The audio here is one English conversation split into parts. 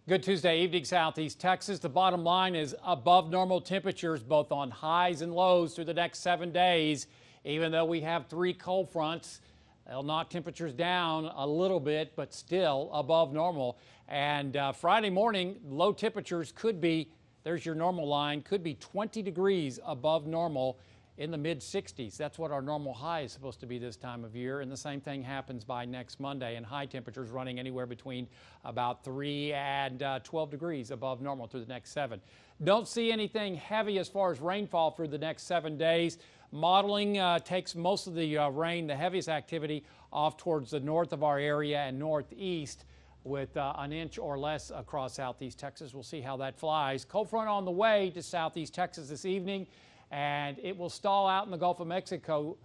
Good Tuesday evening, Southeast Texas. The bottom line is above normal temperatures, both on highs and lows through the next 7 days. Even though we have 3 cold fronts, they'll knock temperatures down a little bit, but still above normal. And Friday morning, low temperatures could be, there's your normal line, could be 20 degrees above normal in the mid-60s. That's what our normal high is supposed to be this time of year. And the same thing happens by next Monday, and high temperatures running anywhere between about 3 and 12 degrees above normal through the next 7. Don't see anything heavy as far as rainfall through the next 7 days. Modeling takes most of the rain, the heaviest activity, off towards the north of our area and northeast, with an inch or less across southeast Texas. We'll see how that flies. Cold front on the way to southeast Texas this evening, and it will stall out in the Gulf of Mexico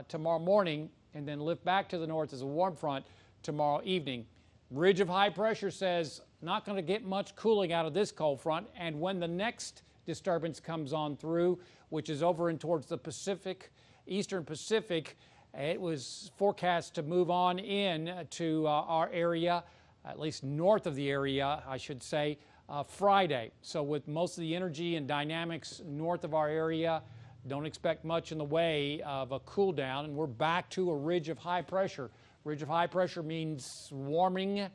tomorrow morning and then lift back to the north as a warm front tomorrow evening. Ridge of high pressure says not going to get much cooling out of this cold front, and when the next disturbance comes on through, which is over and towards the Pacific, eastern Pacific, it was forecast to move on in to our area, at least north of the area, I should say, Friday. So with most of the energy and dynamics north of our area, don't expect much in the way of a cool down, and we're back to a ridge of high pressure. Ridge of high pressure means warming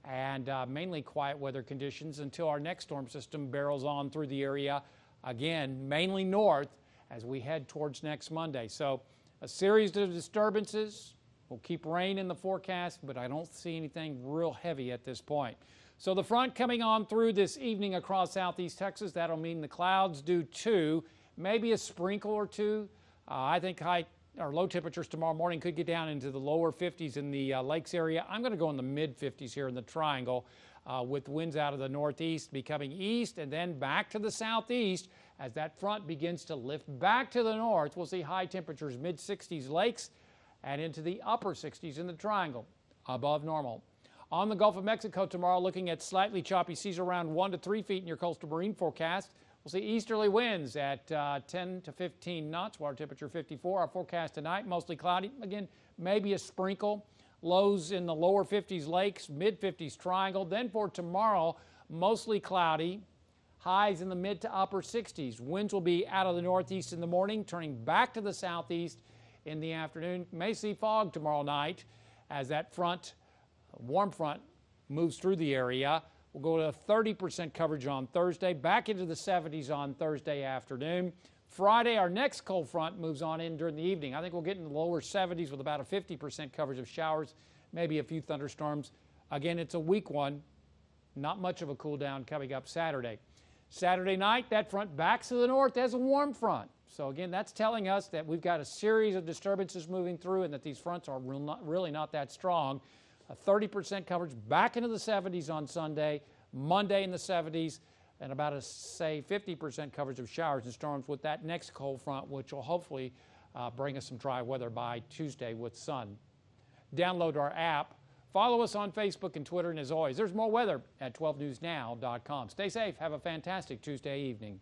and mainly quiet weather conditions until our next storm system barrels on through the area, again, mainly north as we head towards next Monday. So a series of disturbances. We'll keep rain in the forecast, but I don't see anything real heavy at this point. So the front coming on through this evening across southeast Texas, that'll mean the clouds do too, maybe a sprinkle or two. I think high or low temperatures tomorrow morning could get down into the lower 50s in the lakes area. I'm going to go in the mid 50s here in the triangle with winds out of the northeast becoming east and then back to the southeast as that front begins to lift back to the north. We'll see high temperatures mid 60s lakes and into the upper 60s in the triangle above normal. On the Gulf of Mexico tomorrow, looking at slightly choppy seas around 1 to 3 feet in your coastal marine forecast. We'll see easterly winds at 10 to 15 knots, water temperature 54. Our forecast tonight, mostly cloudy. Again, maybe a sprinkle. Lows in the lower 50s lakes, mid 50s triangle. Then for tomorrow, mostly cloudy. Highs in the mid to upper 60s. Winds will be out of the northeast in the morning, turning back to the southeast in the afternoon. May see fog tomorrow night as that front, warm front, moves through the area. We'll go to 30% coverage on Thursday, back into the 70s on Thursday afternoon. Friday, our next cold front moves on in during the evening. I think we'll get in the lower 70s with about a 50% coverage of showers, maybe a few thunderstorms. Again, it's a weak one. Not much of a cool down coming up Saturday. Saturday night, that front backs to the north as a warm front. So again, that's telling us that we've got a series of disturbances moving through and that these fronts are really not that strong. A 30% coverage back into the 70s on Sunday, Monday in the 70s, and about a, say, 50% coverage of showers and storms with that next cold front, which will hopefully bring us some dry weather by Tuesday with sun. Download our app. Follow us on Facebook and Twitter, and as always, there's more weather at 12newsnow.com. Stay safe. Have a fantastic Tuesday evening.